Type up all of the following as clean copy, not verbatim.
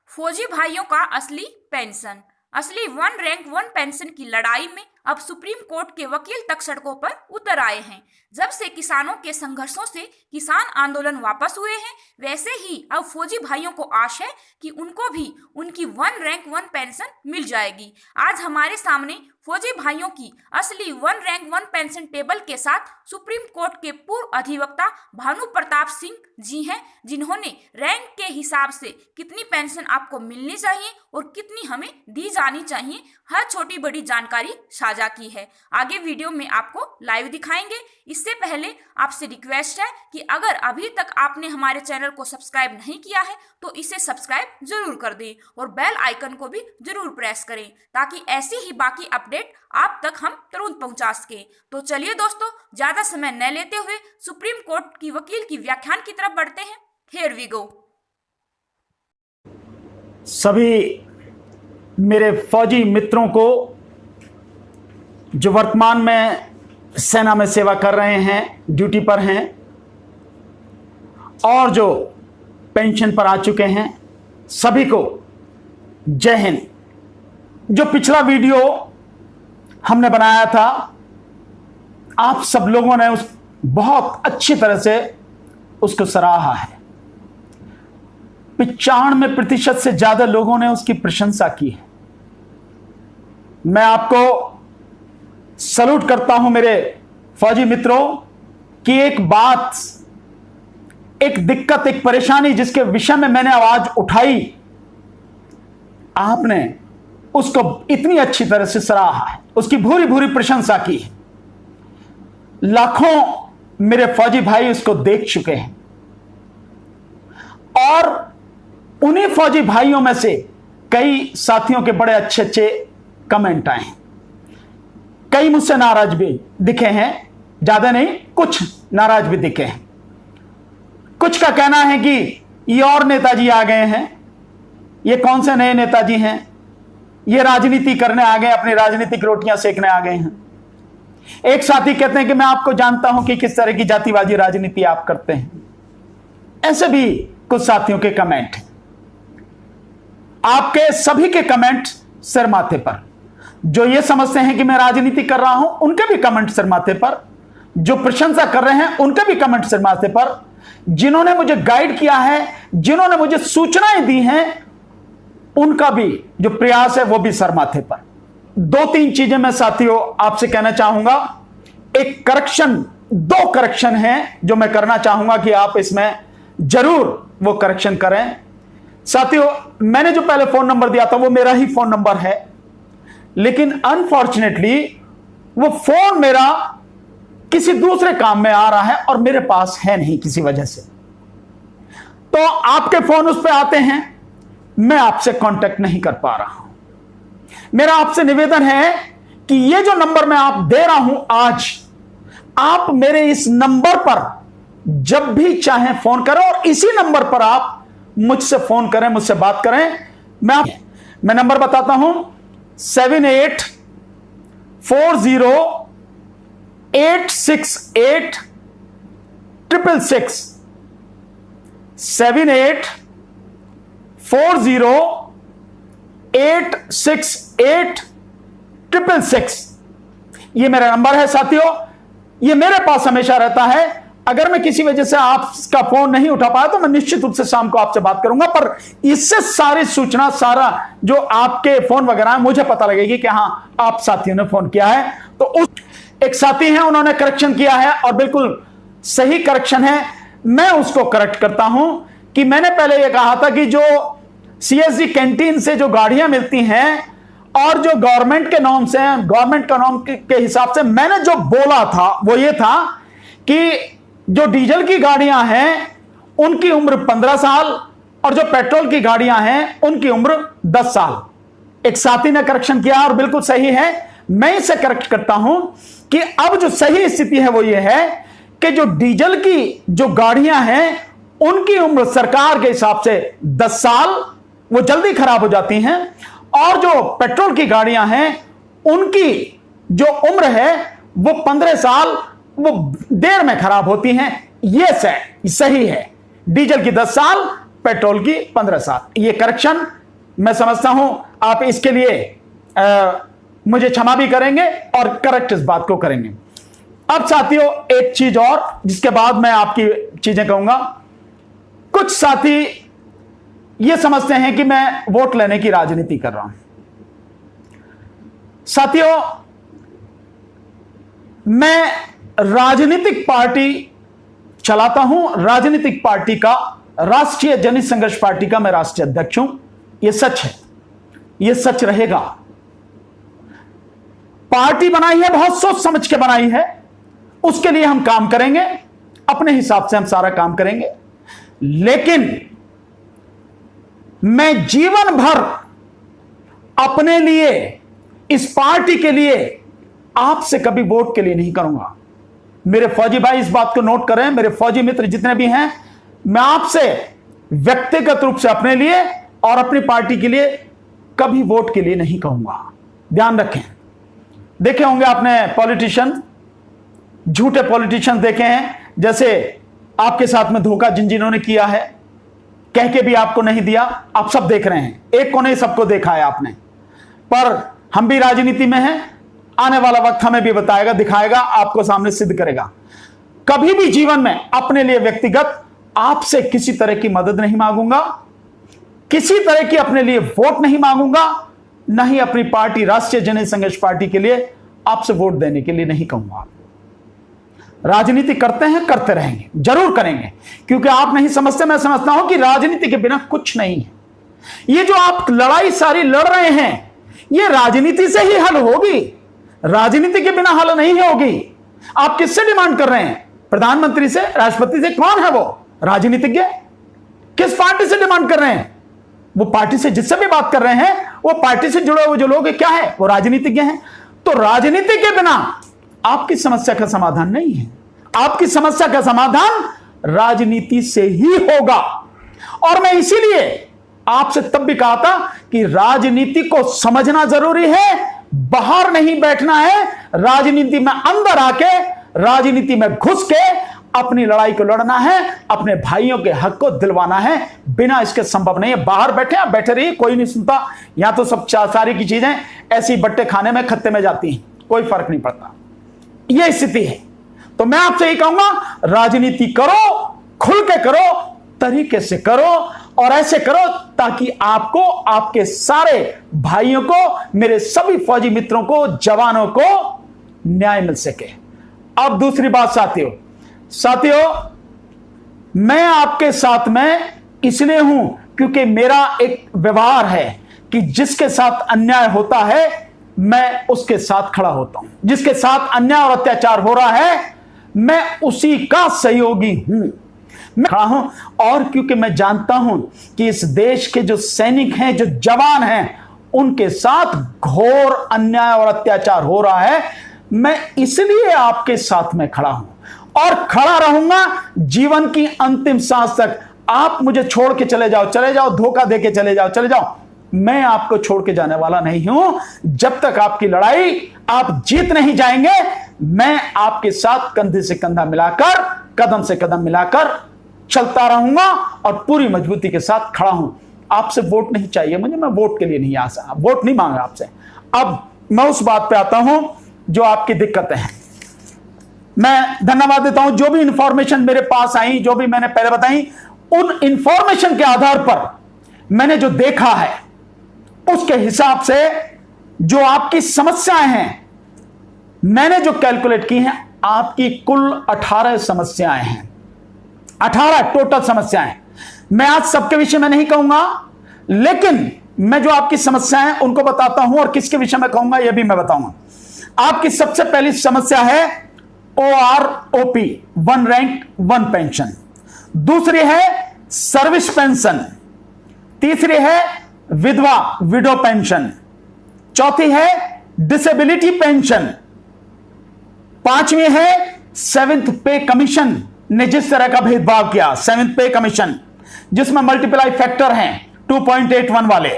फौजी भाइयों का असली पेंशन। असली वन रैंक वन पेंशन की लड़ाई में अब सुप्रीम कोर्ट के वकील तक सड़कों पर उतर आए हैं। जब से किसानों के संघर्षों से किसान आंदोलन वापस हुए हैं, वैसे ही अब फौजी भाइयों को आश है कि उनको भी उनकी वन रैंक वन पेंशन मिल जाएगी। आज हमारे सामने फौजी भाइयों की असली one rank one pension table के साथ सुप्रीम कोर्ट के पूर्व अधिवक्ता भानु प्रताप सिंह जी हैं, जिन्होंने रैंक के हिसाब से कितनी पेंशन आपको मिलनी चाहिए और कितनी हमें दी जानी चाहिए, हर छोटी बड़ी जानकारी साझा की है। आगे वीडियो में आपको लाइव दिखाएंगे। इससे पहले आपसे रिक्वेस्ट है कि अगर अभी तक आपने हमारे चैनल को सब्सक्राइब नहीं किया है तो इसे सब्सक्राइब जरूर कर दें और बेल आइकन को भी जरूर प्रेस करें, ताकि ऐसी ही बाकी अपडेट आप तक हम तुरंत पहुंचा सके। तो चलिए दोस्तों, ज्यादा समय न लेते हुए सुप्रीम कोर्ट की वकील की व्याख्यान की तरफ बढ़ते हैं। Here we go. सभी मेरे फौजी मित्रों को जो वर्तमान में सेना में सेवा कर रहे हैं, ड्यूटी पर हैं और जो पेंशन पर आ चुके हैं, सभी को जय हिंद। जो पिछला वीडियो हमने बनाया था, आप सब लोगों ने उस बहुत अच्छी तरह से उसको सराहा है। 95% से ज्यादा लोगों ने उसकी प्रशंसा की है। मैं आपको सलूट करता हूं मेरे फौजी मित्रों कि एक बात, एक दिक्कत, एक परेशानी जिसके विषय में मैंने आवाज उठाई, आपने उसको इतनी अच्छी तरह से सराहा है, उसकी भूरी भूरी प्रशंसा की है। लाखों मेरे फौजी भाई उसको देख चुके हैं और उन्हीं फौजी भाइयों में से कई साथियों के बड़े अच्छे अच्छे कमेंट आए हैं। कई मुझसे नाराज भी दिखे हैं, ज्यादा नहीं, कुछ नाराज भी दिखे हैं। कुछ का कहना है कि ये और नेताजी आ गए हैं, ये कौन से नए नेताजी हैं, ये राजनीति करने आ गए, अपनी राजनीतिक रोटियां सेकने आ गए हैं। एक साथी कहते हैं कि मैं आपको जानता हूं कि किस तरह की जातिवादी राजनीति आप करते हैं। ऐसे भी कुछ साथियों के कमेंट हैं। आपके सभी के कमेंट सिर माथे पर। जो ये समझते हैं कि मैं राजनीति कर रहा हूं, उनके भी कमेंट सिर माथे पर। जो प्रशंसा कर रहे हैं, उनके भी कमेंट सिर माथे पर। जिन्होंने मुझे गाइड किया है, जिन्होंने मुझे सूचनाएं दी हैं, उनका भी जो प्रयास है वो भी सर माथे पर। 2-3 चीजें मैं साथियों आपसे कहना चाहूंगा। एक करेक्शन, 2 करेक्शन हैं जो मैं करना चाहूंगा कि आप इसमें जरूर वो करेक्शन करें। साथियों, मैंने जो पहले फोन नंबर दिया था वो मेरा ही फोन नंबर है, लेकिन अनफॉर्चुनेटली वो फोन मेरा किसी दूसरे काम में आ रहा है और मेरे पास है नहीं किसी वजह से। तो आपके फोन उस पर आते हैं, मैं आपसे कांटेक्ट नहीं कर पा रहा हूं। मेरा आपसे निवेदन है कि ये जो नंबर मैं आप दे रहा हूं आज, आप मेरे इस नंबर पर जब भी चाहें फोन करें और इसी नंबर पर आप मुझसे फोन करें, मुझसे बात करें। मैं नंबर बताता हूं, 7840868666 7840868666 ये मेरा नंबर है साथियों। ये मेरे पास हमेशा रहता है। अगर मैं किसी वजह से आपका फोन नहीं उठा पाया तो मैं निश्चित रूप से शाम को आपसे बात करूंगा, पर इससे सारी सूचना, सारा जो आपके फोन वगैरह है, मुझे पता लगेगी कि हां आप साथियों ने फोन किया है। तो उस एक साथी हैं, उन्होंने करेक्शन किया है और बिल्कुल सही करेक्शन है। मैं उसको करेक्ट करता हूं कि मैंने पहले यह कहा था कि जो सीएसडी कैंटीन से जो गाड़ियां मिलती हैं और जो गवर्नमेंट के नॉर्म्स हैं, गवर्नमेंट का नॉर्म के हिसाब से मैंने जो बोला था वो ये था कि जो डीजल की गाड़ियां हैं उनकी उम्र 15 साल और जो पेट्रोल की गाड़ियां हैं उनकी उम्र 10 साल। एक साथी ने करेक्शन किया और बिल्कुल सही है। मैं इसे करेक्ट करता हूं कि अब जो सही स्थिति है वो ये है कि जो डीजल की जो गाड़ियां हैं उनकी उम्र सरकार के हिसाब से 10 साल, वो जल्दी खराब हो जाती हैं, और जो पेट्रोल की गाड़ियां हैं उनकी जो उम्र है वो 15 साल, वो देर में खराब होती हैं। ये सही है। डीजल की 10 साल, पेट्रोल की 15 साल। ये करेक्शन मैं समझता हूं आप इसके लिए मुझे क्षमा भी करेंगे और करेक्ट इस बात को करेंगे। अब साथियों एक चीज और, जिसके बाद मैं आपकी चीजें कहूंगा। कुछ साथी ये समझते हैं कि मैं वोट लेने की राजनीति कर रहा हूं। साथियों, मैं राजनीतिक पार्टी चलाता हूं, राजनीतिक पार्टी का, राष्ट्रीय जनहित संघर्ष पार्टी का मैं राष्ट्रीय अध्यक्ष हूं। यह सच है, यह सच रहेगा। पार्टी बनाई है, बहुत सोच समझ के बनाई है, उसके लिए हम काम करेंगे, अपने हिसाब से हम सारा काम करेंगे। लेकिन मैं जीवन भर अपने लिए, इस पार्टी के लिए आपसे कभी वोट के लिए नहीं करूंगा। मेरे फौजी भाई इस बात को नोट करें, मेरे फौजी मित्र जितने भी हैं, मैं आपसे व्यक्तिगत रूप से अपने लिए और अपनी पार्टी के लिए कभी वोट के लिए नहीं कहूंगा। ध्यान रखें। देखे होंगे आपने पॉलिटिशियन, झूठे पॉलिटिशियन देखे हैं, जैसे आपके साथ में धोखा जिन जिन्होंने किया है, कह के भी आपको नहीं दिया, आप सब देख रहे हैं। एक को नहीं, सबको देखा है आपने। पर हम भी राजनीति में हैं, आने वाला वक्त हमें भी बताएगा, दिखाएगा, आपको सामने सिद्ध करेगा। कभी भी जीवन में अपने लिए व्यक्तिगत आपसे किसी तरह की मदद नहीं मांगूंगा, किसी तरह की अपने लिए वोट नहीं मांगूंगा, न ही अपनी पार्टी राष्ट्रीय जनहित संघर्ष पार्टी के लिए आपसे वोट देने के लिए नहीं कहूंगा। राजनीति करते हैं, करते रहेंगे, जरूर करेंगे, क्योंकि आप नहीं समझते, मैं समझता हूं कि राजनीति के बिना कुछ नहीं है। ये जो आप लड़ाई सारी लड़ रहे हैं, ये राजनीति से ही हल होगी, राजनीति के बिना हल नहीं होगी। आप किससे डिमांड कर रहे हैं? प्रधानमंत्री से, राष्ट्रपति से? कौन है वो? राजनीतिज्ञ। किस पार्टी से डिमांड कर रहे हैं? वो पार्टी से जिससे भी बात कर रहे हैं, वो पार्टी से जुड़े हुए जो लोग क्या है, वो राजनीतिज्ञ हैं। तो राजनीति के बिना आपकी समस्या का समाधान नहीं है। आपकी समस्या का समाधान राजनीति से ही होगा। और मैं इसीलिए आपसे तब भी कहा था कि राजनीति को समझना जरूरी है, बाहर नहीं बैठना है, राजनीति में अंदर आके, राजनीति में घुस के अपनी लड़ाई को लड़ना है, अपने भाइयों के हक को दिलवाना है। बिना इसके संभव नहीं है। बाहर बैठे, आप बैठे रहिए, कोई नहीं सुनता। यहां तो सब सारी की चीजें ऐसी बट्टे खाने में, खत्ते में जाती हैं, कोई फर्क नहीं पड़ता। यह स्थिति है। तो मैं आपसे यही कहूंगा, राजनीति करो, खुल के करो, तरीके से करो, और ऐसे करो ताकि आपको, आपके सारे भाइयों को, मेरे सभी फौजी मित्रों को, जवानों को न्याय मिल सके। अब दूसरी बात साथियों, मैं आपके साथ में इसलिए हूं क्योंकि मेरा एक व्यवहार है कि जिसके साथ अन्याय होता है, मैं उसके साथ खड़ा होता हूं। जिसके साथ अन्याय और अत्याचार हो रहा है, मैं उसी का सहयोगी हूं, मैं खड़ा हूं। और क्योंकि मैं जानता हूं कि इस देश के जो सैनिक हैं, जो जवान हैं, उनके साथ घोर अन्याय और अत्याचार हो रहा है, मैं इसलिए आपके साथ में खड़ा हूं और खड़ा रहूंगा जीवन की अंतिम सांस तक। आप मुझे छोड़ के चले जाओ, धोखा देके चले जाओ, मैं आपको छोड़ के जाने वाला नहीं हूं। जब तक आपकी लड़ाई आप जीत नहीं जाएंगे, मैं आपके साथ कंधे से कंधा मिलाकर, कदम से कदम मिलाकर चलता रहूंगा और पूरी मजबूती के साथ खड़ा हूं। आपसे वोट नहीं चाहिए मुझे, मैं वोट के लिए नहीं आया, वोट नहीं मांगा आपसे। अब मैं उस बात पे आता हूं जो आपकी दिक्कतें हैं। मैं धन्यवाद देता हूं, जो भी इंफॉर्मेशन मेरे पास आई, जो भी मैंने पहले बताई, उन इंफॉर्मेशन के आधार पर मैंने जो देखा है, उसके हिसाब से जो आपकी समस्याएं हैं, मैंने जो कैलकुलेट की हैं, आपकी कुल 18 समस्याएं हैं। 18 टोटल समस्याएं। मैं आज सबके विषय में नहीं कहूंगा, लेकिन मैं जो आपकी समस्याएं हैं उनको बताता हूं, और किसके विषय में कहूंगा यह भी मैं बताऊंगा। आपकी सबसे पहली समस्या है OROP, 1 रैंक 1 पेंशन। दूसरी है सर्विस पेंशन। तीसरी है विडो पेंशन। चौथी है डिसेबिलिटी पेंशन। पांचवी है 7th पे कमीशन ने जिस तरह का भेदभाव किया, 7th पे कमीशन, जिसमें मल्टीप्लाई फैक्टर हैं 2.81 वाले।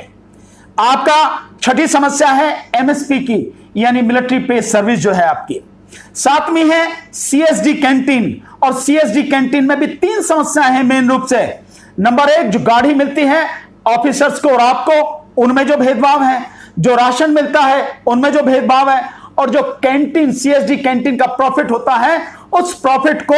आपका छठी समस्या है MSP की, यानी मिलिट्री पे सर्विस जो है आपकी। सातवीं है CSD कैंटीन, और CSD कैंटीन में भी 3 समस्याएं हैं मेन रूप से। नंबर 1, जो गाड़ी मिलती है ऑफिसर्स को और आपको, उनमें जो भेदभाव है, जो राशन मिलता है उनमें जो भेदभाव है, और जो कैंटीन सीएसडी कैंटीन का प्रॉफिट होता है उस प्रॉफिट को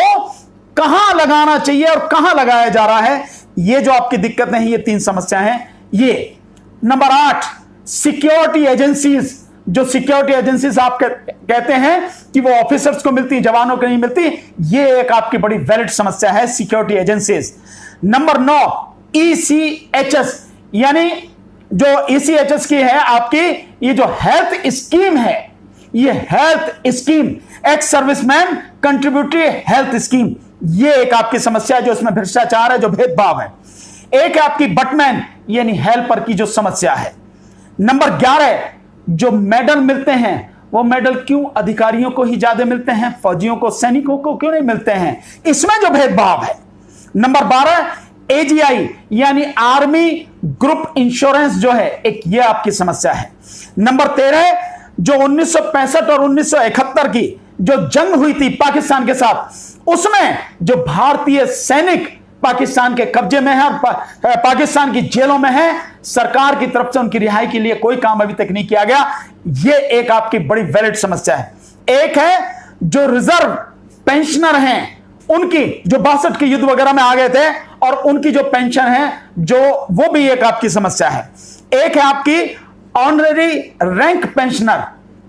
कहां लगाना चाहिए और कहां लगाया जा रहा है, ये जो आपकी दिक्कत है, ये 3 समस्या हैं। ये नंबर 8, सिक्योरिटी एजेंसीज, जो सिक्योरिटी एजेंसीज आप कहते हैं कि वो ऑफिसर्स को मिलती, जवानों को नहीं मिलती, ये एक आपकी बड़ी वैलिड समस्या है, सिक्योरिटी एजेंसीज। नंबर 9, ECHS, यानी जो ECHS की है आपकी, ये जो हेल्थ स्कीम है, ये health scheme, ex serviceman contributory health scheme, ये एक आपकी समस्या है, जो इसमें भ्रष्टाचार है, जो भेदभाव है। एक है आपकी बटमैन यानी हेल्पर की जो समस्या है। नंबर 11, जो मेडल मिलते हैं वो मेडल क्यों अधिकारियों को ही ज्यादा मिलते हैं, फौजियों को, सैनिकों को क्यों नहीं मिलते हैं, इसमें जो भेदभाव है। नंबर 12, AGI यानी आर्मी ग्रुप इंश्योरेंस जो है, एक ये आपकी समस्या है। नंबर 13, जो 1965 और 1971 की जो जंग हुई थी पाकिस्तान के साथ, उसमें जो भारतीय सैनिक पाकिस्तान के कब्जे में है और पाकिस्तान की जेलों में है, सरकार की तरफ से उनकी रिहाई के लिए कोई काम अभी तक नहीं किया गया, ये एक आपकी बड़ी वैलिड समस्या है। एक है जो रिजर्व पेंशनर हैं, उनकी जो 62 के युद्ध वगैरह में आ गए थे और उनकी जो पेंशन है, जो वो भी एक आपकी समस्या है। एक है आपकी ऑनरेरी रैंक पेंशनर,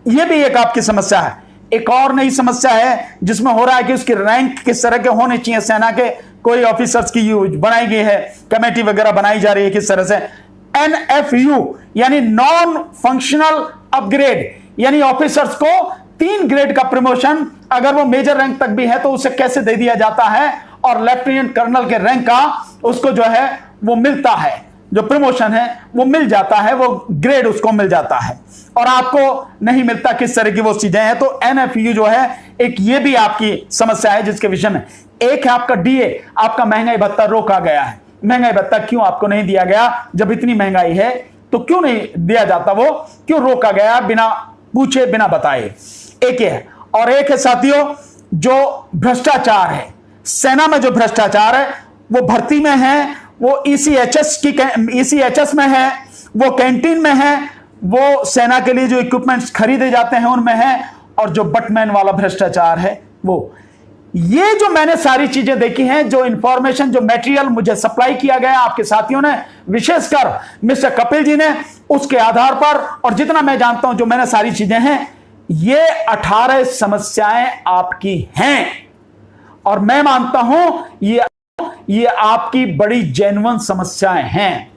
ये भी एक आपकी समस्या है। एक और नई समस्या है जिसमें हो रहा है कि उसकी रैंक किस तरह के होने चाहिए, सेना के कोई ऑफिसर्स की बनाई गई है, कमेटी वगैरह बनाई जा रही है किस तरह से। NFU यानी नॉन फंक्शनल अपग्रेड, यानी ऑफिसर्स को 3 ग्रेड का प्रमोशन, अगर वो मेजर रैंक तक भी है तो उसे कैसे दे दिया जाता है, और लेफ्टिनेंट कर्नल के रैंक का उसको जो है वो मिलता है, जो प्रमोशन है वो मिल जाता है, वो ग्रेड उसको मिल जाता है, और आपको नहीं मिलता, किस तरह की वो चीजें हैं। तो NFU जो है एक ये भी आपकी समस्या है जिसके विषय में। एक है आपका DA, आपका महंगाई भत्ता रोका गया है। महंगाई भत्ता क्यों आपको नहीं दिया गया, जब इतनी महंगाई है तो क्यों नहीं दिया जाता, वो क्यों रोका गया बिना पूछे बिना बताए, एक है। और एक है साथियों जो भ्रष्टाचार है, सेना में जो भ्रष्टाचार है, वो भर्ती में है, वो ECHS में है, वो कैंटीन में है, वो सेना के लिए जो इक्विपमेंट्स खरीदे जाते हैं उनमें है, और जो बटमैन वाला भ्रष्टाचार है वो। ये जो मैंने सारी चीजें देखी हैं, जो इंफॉर्मेशन, जो मटेरियल मुझे सप्लाई किया गया आपके साथियों ने, विशेषकर मिस्टर कपिल जी ने, उसके आधार पर, और जितना मैं जानता हूं जो मैंने सारी चीजें हैं, ये 18 समस्याएं आपकी हैं, और मैं मानता हूं ये आपकी बड़ी जेन्युइन समस्याएं हैं।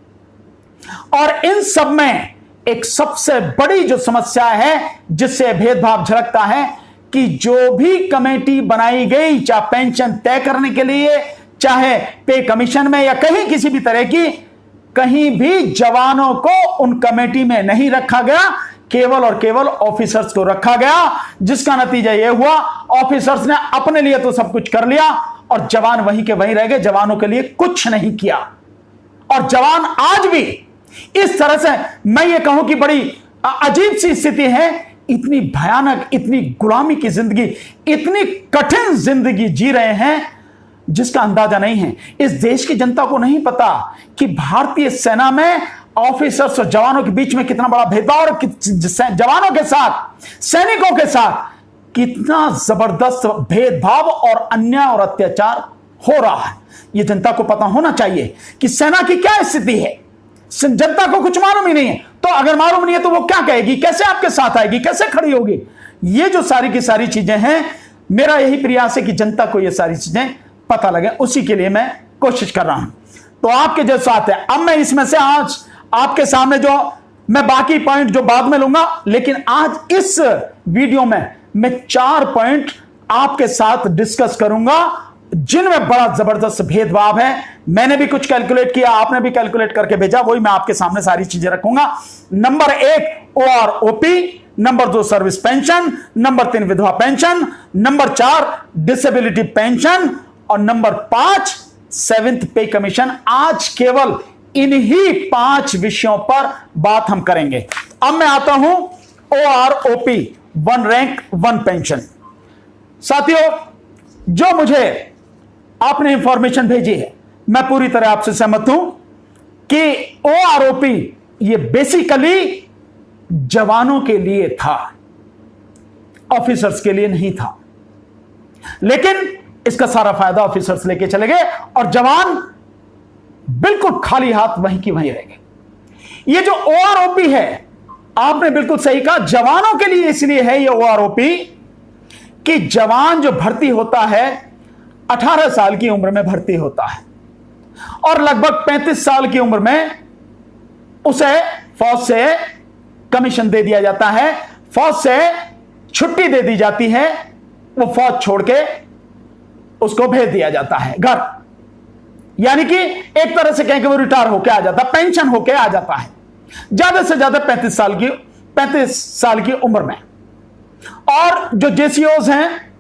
और इन सब में एक सबसे बड़ी जो समस्या है जिससे भेदभाव झलकता है कि जो भी कमेटी बनाई गई, चाहे पेंशन तय करने के लिए, चाहे पे कमीशन में, या कहीं किसी भी तरह की, कहीं भी जवानों को उन कमेटी में नहीं रखा गया, केवल और केवल ऑफिसर्स को रखा गया, जिसका नतीजा यह हुआ ऑफिसर्स ने अपने लिए तो सब कुछ कर लिया और जवान वहीं के वहीं रह गए, जवानों के लिए कुछ नहीं किया। और जवान आज भी इस तरह से, मैं ये कहूं कि बड़ी अजीब सी स्थिति है, इतनी भयानक, इतनी गुलामी की जिंदगी, इतनी कठिन जिंदगी जी रहे हैं जिसका अंदाजा नहीं है। इस देश की जनता को नहीं पता कि भारतीय सेना में ऑफिसर्स और जवानों के बीच में कितना बड़ा भेदभाव, और जवानों के साथ, सैनिकों के साथ कितना जबरदस्त भेदभाव और अन्याय और अत्याचार हो रहा है। यह जनता को पता होना चाहिए कि सेना की क्या स्थिति है। जनता को कुछ मालूम ही नहीं है, तो अगर मालूम नहीं है तो वो क्या कहेगी, कैसे आपके साथ आएगी, कैसे खड़ी होगी। ये जो सारी की सारी चीजें हैं, मेरा यही प्रयास है कि जनता को ये सारी चीजें पता लगे, उसी के लिए मैं कोशिश कर रहा हूं। तो आपके जो साथ है, अब मैं इसमें से आज आपके सामने जो मैं बाकी पॉइंट जो बाद में लूंगा, लेकिन आज इस वीडियो में मैं 4 पॉइंट आपके साथ डिस्कस करूंगा जिनमें बड़ा जबरदस्त भेदभाव है। मैंने भी कुछ कैलकुलेट किया, आपने भी कैलकुलेट करके भेजा, वही मैं आपके सामने सारी चीजें रखूंगा। Number 1 OROP, number 2 service pension, number 3 विधवा पेंशन, नंबर 4 डिसेबिलिटी पेंशन, और नंबर 5 7th पे कमीशन। आज केवल इन्हीं 5 विषयों पर बात हम करेंगे। अब मैं आता हूं OROP, 1 रैंक 1 पेंशन। साथियों, जो मुझे आपने इंफॉर्मेशन भेजी है, मैं पूरी तरह आपसे सहमत हूं कि OROP ये बेसिकली जवानों के लिए था, ऑफिसर्स के लिए नहीं था। लेकिन इसका सारा फायदा ऑफिसर्स लेके चले गए और जवान बिल्कुल खाली हाथ वहीं की वहीं रह गए। ये जो ओआरओपी है, आपने बिल्कुल सही कहा, जवानों के लिए इसलिए है ये ओआरओपी कि जवान जो भर्ती होता है 18 साल की उम्र में भर्ती होता है और लगभग 35 साल की उम्र में उसे फौज से कमीशन दे दिया जाता है, फौज से छुट्टी दे दी जाती है, वो फौज छोड़ के उसको भेज दिया जाता है घर। यानी कि एक तरह से कहें कि वो रिटायर होके आ जाता, पेंशन होके आ जाता है, ज्यादा से ज्यादा 35 साल की उम्र में। और जो जेसीओज हैं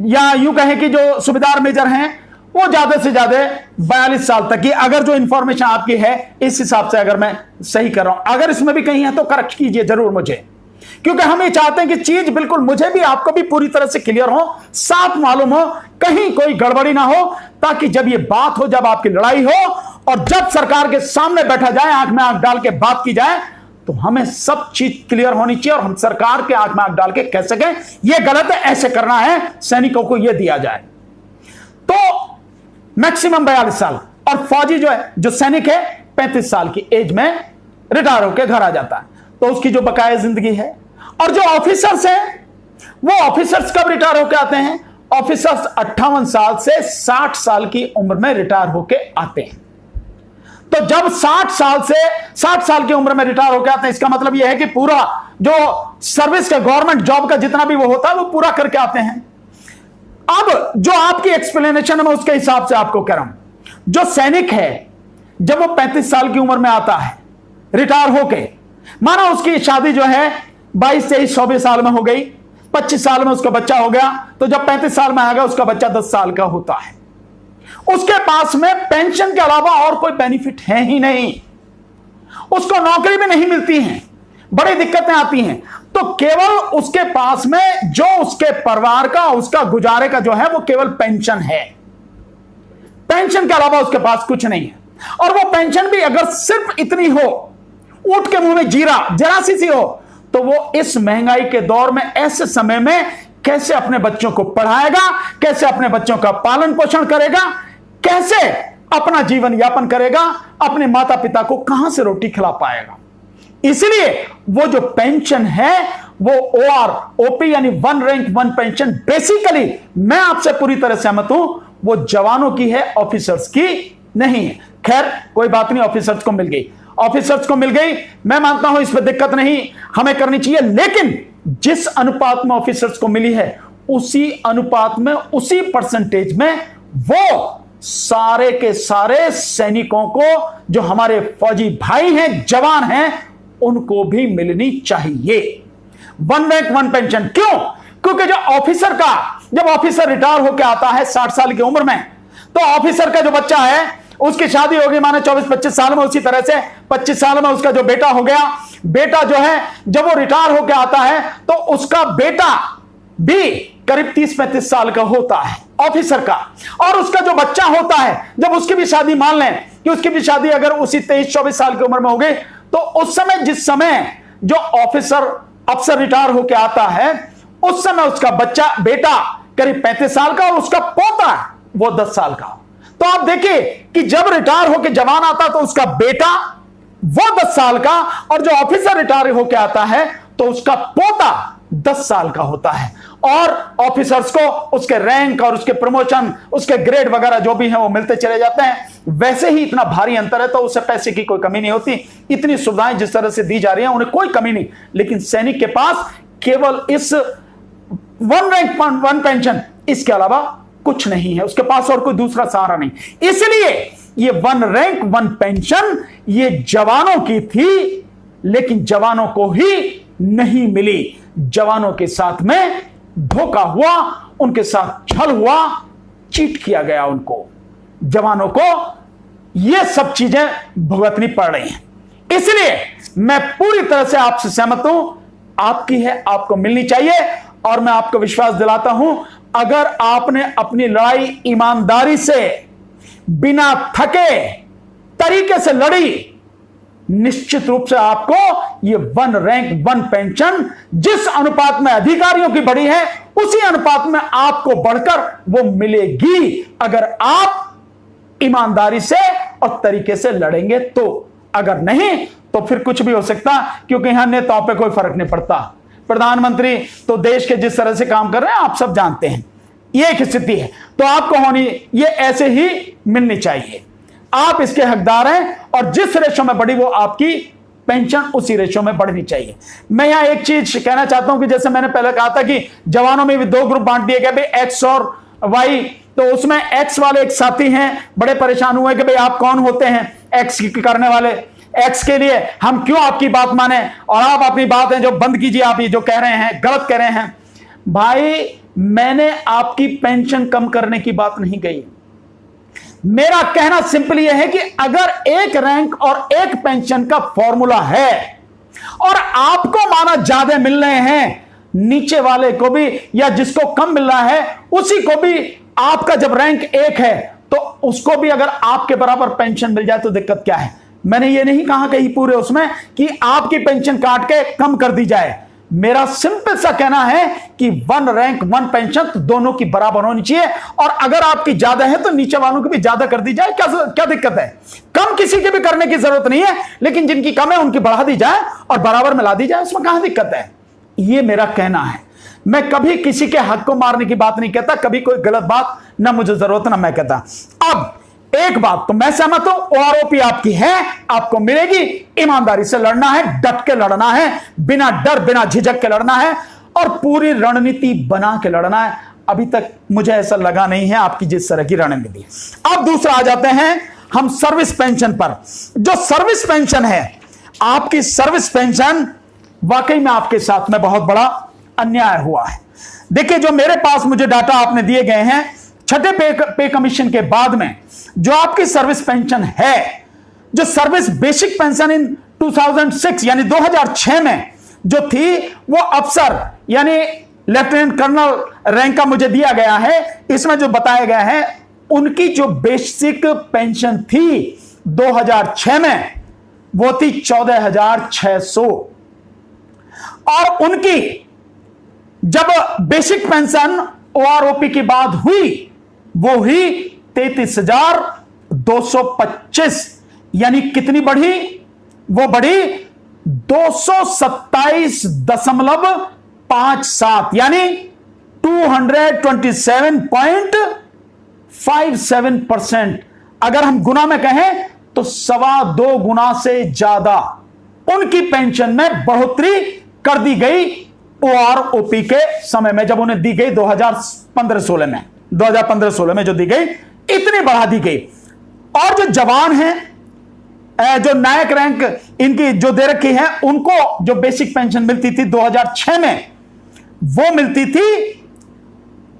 या यूं कहें कि जो सूबेदार मेजर हैं, वो ज्यादा से ज्यादा 42 साल तक की, अगर जो इंफॉर्मेशन आपकी है इस हिसाब से अगर मैं सही कर रहा हूं, अगर इसमें भी कहीं है तो करेक्ट कीजिए जरूर मुझे, क्योंकि हम ये चाहते हैं कि चीज बिल्कुल मुझे भी आपको भी पूरी तरह से क्लियर हो, साफ मालूम हो, कहीं कोई गड़बड़ी ना हो, ताकि जब ये बात हो, जब आपकी लड़ाई हो और जब सरकार के सामने बैठा जाए, आंख में आंख डाल के बात की जाए, तो हमें सब चीज क्लियर होनी चाहिए और हम सरकार के आंख में आंख डाल के कह सकें ये गलत है, ऐसे करना है, सैनिकों को ये दिया जाए। तो मैक्सिमम 42 साल, और फौजी जो है, जो सैनिक है 35 साल की एज में रिटायर होकर घर आ जाता है, तो उसकी जो बकाया जिंदगी है। और जो ऑफिसर्स हैं, वो ऑफिसर्स कब रिटायर होकर आते हैं? ऑफिसर्स 58 साल से 60 साल की उम्र में रिटायर होकर आते हैं। तो जब 60 साल की उम्र में रिटायर होकर आते हैं, इसका मतलब यह है कि पूरा जो सर्विस का, गवर्नमेंट जॉब का जितना भी वो होता है, वो पूरा करके आते हैं। अब जो आपकी एक्सप्लेनेशन है मैं उसके हिसाब से आपको कह रहा हूं, जो सैनिक है जब वो 35 साल की उम्र में आता है रिटायर होके, माना उसकी शादी जो है 22, 23, 24 साल में हो गई, 25 साल में उसका बच्चा हो गया, तो जब 35 साल में आ गया उसका बच्चा 10 साल का होता है, उसके पास में पेंशन के अलावा और कोई बेनिफिट है ही नहीं, उसको नौकरी भी नहीं मिलती है, बड़ी दिक्कतें आती हैं। तो केवल उसके पास में जो उसके परिवार का, उसका गुजारे का जो है वो केवल पेंशन है, पेंशन के अलावा उसके पास कुछ नहीं है। और वो पेंशन भी अगर सिर्फ इतनी हो, ऊंट के मुंह में जीरा जरा सी हो, तो वो इस महंगाई के दौर में, ऐसे समय में कैसे अपने बच्चों को पढ़ाएगा, कैसे अपने बच्चों का पालन पोषण करेगा, कैसे अपना जीवन यापन करेगा, अपने माता पिता को कहां से रोटी खिला पाएगा। इसलिए वो जो पेंशन है वो ओआरओपी यानी one rank one pension, basically मैं आपसे पूरी तरह सहमत हूं, वो जवानों की है, ऑफिसर्स की नहीं है। खैर कोई बात नहीं, ऑफिसर्स को मिल गई, ऑफिसर्स को मिल गई, मैं मानता हूं इस पर दिक्कत नहीं हमें करनी चाहिए। लेकिन जिस अनुपात में ऑफिसर्स को मिली है, उसी अनुपात में, उसी परसेंटेज में वो सारे के सारे सैनिकों को, जो हमारे फौजी भाई हैं, जवान हैं, उनको भी मिलनी चाहिए वन रैंक वन पेंशन। क्यों? क्योंकि जो ऑफिसर का, जब ऑफिसर रिटायर होकर आता है 60 साल की उम्र में, तो ऑफिसर का जो बच्चा है उसकी शादी होगी माने 24-25 साल में, उसी तरह से 25 साल में उसका जो बेटा हो गया, बेटा जो है जब वो रिटायर होकर आता है तो उसका बेटा भी करीब 30-35 साल का होता है ऑफिसर का, और उसका जो बच्चा होता है जब उसकी भी शादी, मान लें कि उसकी भी शादी अगर उसी 23-24 साल की उम्र में हो गई, तो उस समय, जिस समय जो अफसर रिटायर होकर आता है, उस समय उसका बच्चा, बेटा करीब 35 साल का और उसका पोता वो 10 साल का। तो आप देखिए कि जब रिटायर होकर जवान आता तो उसका बेटा वो 10 साल का, और जो ऑफिसर रिटायर होकर आता है तो उसका पोता 10 साल का होता है। और ऑफिसर्स को उसके रैंक और उसके प्रमोशन, उसके ग्रेड वगैरह जो भी हैं वो मिलते चले जाते हैं। वैसे ही इतना भारी अंतर है तो उससे पैसे की कोई कमी नहीं होती, इतनी सुविधाएं जिस तरह से दी जा रही हैं उन्हें कोई कमी नहीं। लेकिन सैनिक के पास केवल इस वन रैंक वन पेंशन, इसके अलावा कुछ नहीं है, उसके पास और कोई दूसरा सहारा नहीं। इसलिए ये वन रैंक वन पेंशन ये जवानों की थी, लेकिन जवानों को ही नहीं मिली, जवानों के साथ में धोखा हुआ, उनके साथ छल हुआ, चीट किया गया उनको, जवानों को ये सब चीजें भुगतनी पड़ रही हैं। इसलिए मैं पूरी तरह से आपसे सहमत हूं, आपकी है, आपको मिलनी चाहिए। और मैं आपको विश्वास दिलाता हूं, अगर आपने अपनी लड़ाई ईमानदारी से, बिना थके तरीके से लड़ी, निश्चित रूप से आपको ये 1 रैंक 1 पेंशन जिस अनुपात में अधिकारियों की बढ़ी है उसी अनुपात में आपको बढ़कर वो मिलेगी, अगर आप ईमानदारी से और तरीके से लड़ेंगे तो। अगर नहीं तो फिर कुछ भी हो सकता, क्योंकि यहां नेताओं पे कोई फर्क नहीं पड़ता। प्रधानमंत्री तो देश के जिस तरह से काम कर रहे हैं आप सब जानते हैं, ये एक स्थिति है। तो आपको होनी ये ऐसे ही मिलनी चाहिए, आप इसके हकदार हैं, और जिस रेशो में बढ़ी वो आपकी पेंशन उसी रेशो में बढ़नी चाहिए। मैं यहां एक चीज कहना चाहता हूं कि जैसे मैंने पहले कहा था कि जवानों में भी 2 ग्रुप बांट दिए गए, भाई एक्स और वाई। तो उसमें एक्स वाले एक साथी हैं, बड़े परेशान हुए कि भाई आप कौन होते हैं एक्स करने वाले, एक्स के लिए हम क्यों आपकी बात माने, और आप अपनी बात है जो बंद कीजिए, आप ये जो कह रहे हैं गलत कह रहे हैं। भाई मैंने आपकी पेंशन कम करने की बात नहीं कही, मेरा कहना सिंपल यह है कि अगर एक रैंक और एक पेंशन का फॉर्मूला है और आपको माना ज्यादा मिल रहे हैं, नीचे वाले को भी या जिसको कम मिल रहा है उसी को भी, आपका जब रैंक 1 है तो उसको भी अगर आपके बराबर पेंशन मिल जाए तो दिक्कत क्या है। मैंने ये नहीं कहा कहीं पूरे उसमें कि आपकी पेंशन काट के कम कर दी जाए, मेरा सिंपल सा कहना है कि 1 रैंक 1 पेंशन तो दोनों की बराबर होनी चाहिए, और अगर आपकी ज्यादा है तो नीचे वालों की भी ज्यादा कर दी जाए, क्या दिक्कत है। कम किसी के भी करने की जरूरत नहीं है, लेकिन जिनकी कम है उनकी बढ़ा दी जाए और बराबर मिला दी जाए, उसमें कहां दिक्कत है। ये मेरा कहना है। मैं कभी किसी के हक को मारने की बात नहीं कहता, कभी कोई गलत बात ना मुझे जरूरत ना मैं कहता। अब एक बात तो मैं सहमत हूं, ओआरओपी आपकी है, आपको मिलेगी, ईमानदारी से लड़ना है, डट के लड़ना है, बिना डर बिना झिझक के लड़ना है, और पूरी रणनीति बना के लड़ना है। अभी तक मुझे ऐसा लगा नहीं है आपकी जिस तरह की रणनीति। अब दूसरा आ जाते हैं हम सर्विस पेंशन पर। जो सर्विस पेंशन है, आपकी सर्विस पेंशन वाकई में आपके साथ में बहुत बड़ा अन्याय हुआ है। देखिए जो मेरे पास मुझे डाटा आपने दिए गए हैं, छठे पे कमीशन के बाद में जो आपकी सर्विस पेंशन है, जो सर्विस बेसिक पेंशन इन 2006 यानी 2006 में जो थी, वो अफसर यानी लेफ्टिनेंट कर्नल रैंक का मुझे दिया गया है। इसमें जो बताया गया है उनकी जो बेसिक पेंशन थी 2006 में वो थी 14,600, और उनकी जब बेसिक पेंशन ओआरओपी की बात हुई वो हुई 33,225, यानी कितनी बढ़ी, वो बढ़ी 227.57, यानी 227.57%। अगर हम गुना में कहें तो 2.25 गुना से ज्यादा उनकी पेंशन में बढ़ोतरी कर दी गई ओआरओपी के समय में, जब उन्हें दी गई 2015-16 में, 2015-16 में जो दी गई, इतनी बढ़ा दी गई। और जो जवान हैं, जो नायक रैंक इनकी जो दे रखी है, उनको जो बेसिक पेंशन मिलती थी 2006 में, वो मिलती थी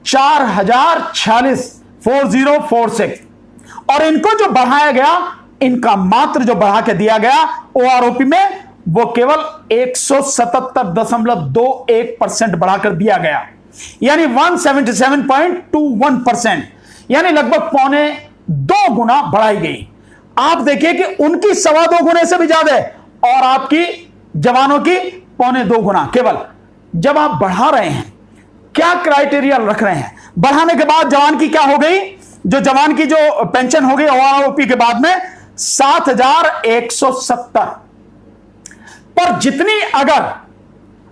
4,046 और इनको जो बढ़ाया गया, इनका मात्र जो बढ़ा के दिया गया ओआरओपी में, वो केवल 177.21% बढ़ाकर दिया गया, यानी 177.21%, यानी लगभग 1.25 गुना बढ़ाई गई। आप देखिए कि उनकी 2.25 गुने से भी ज्यादा है, और आपकी जवानों की 1.25 गुना। केवल जब आप बढ़ा रहे हैं, क्या क्राइटेरिया रख रहे हैं, बढ़ाने के बाद जवान की क्या हो गई, जो जवान की जो पेंशन हो गई ओआरओपी के बाद में 7,170, पर जितनी अगर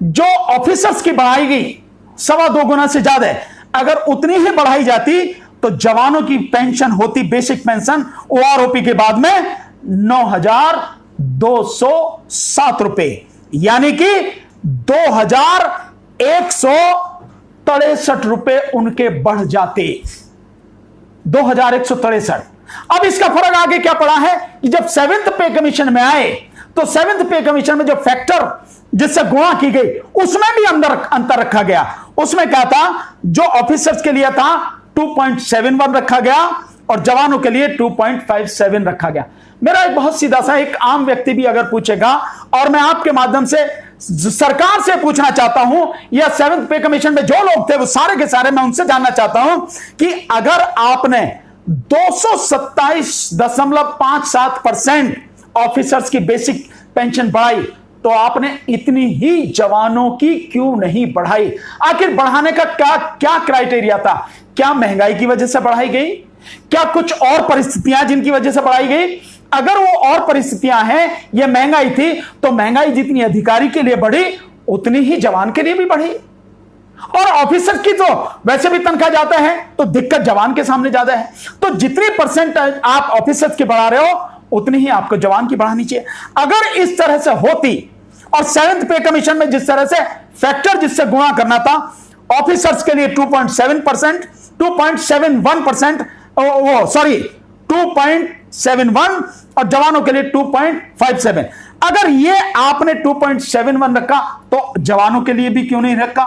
जो ऑफिसर्स की बढ़ाई गई 2.25 गुना से ज्यादा है, अगर उतनी ही बढ़ाई जाती तो जवानों की पेंशन होती, बेसिक पेंशन ओआरओपी के बाद में 9,207 रुपए, यानी कि 2,163 रुपए उनके बढ़ जाते, 2,163। अब इसका फर्क आगे क्या पड़ा है कि जब 7th पे कमीशन में आए तो 7th पे कमीशन में जो फैक्टर जिससे गुणा की गई उसमें भी अंतर रखा गया। उसमें क्या था, जो ऑफिसर्स के लिए था 2.71 रखा गया और जवानों के लिए 2.57 रखा गया। मेरा एक बहुत सीधा सा, एक आम व्यक्ति भी अगर पूछेगा, और मैं आपके माध्यम से सरकार से पूछना चाहता हूं, या 7th पे कमीशन में जो लोग थे वो सारे के सारे, मैं उनसे जानना चाहता हूं कि अगर आपने 227.57% ऑफिसर्स की बेसिक पेंशन बढ़ाई, तो आपने इतनी ही जवानों की क्यों नहीं बढ़ाई? आखिर बढ़ाने का क्या क्या क्राइटेरिया था? क्या महंगाई की वजह से बढ़ाई गई? क्या कुछ और परिस्थितियां जिनकी वजह से बढ़ाई गई? अगर वो और परिस्थितियां हैं, ये महंगाई थी, तो महंगाई जितनी अधिकारी के लिए बढ़ी उतनी ही जवान के लिए भी बढ़ी। और ऑफिसर की तो वैसे भी तनख्वाह जाता है, तो दिक्कत जवान के सामने ज्यादा है। तो जितनी परसेंट आप ऑफिसर्स की बढ़ा रहे हो उतनी ही आपको जवान की बढ़ानी चाहिए। अगर इस तरह से होती, और 7th पे कमीशन में जिस तरह से फैक्टर जिससे गुणा करना था, ऑफिसर्स के लिए 2.7%, 2.71%, वो सॉरी 2.71 और जवानों के लिए 2.57। अगर ये आपने 2.71 रखा तो जवानों के लिए भी क्यों नहीं रखा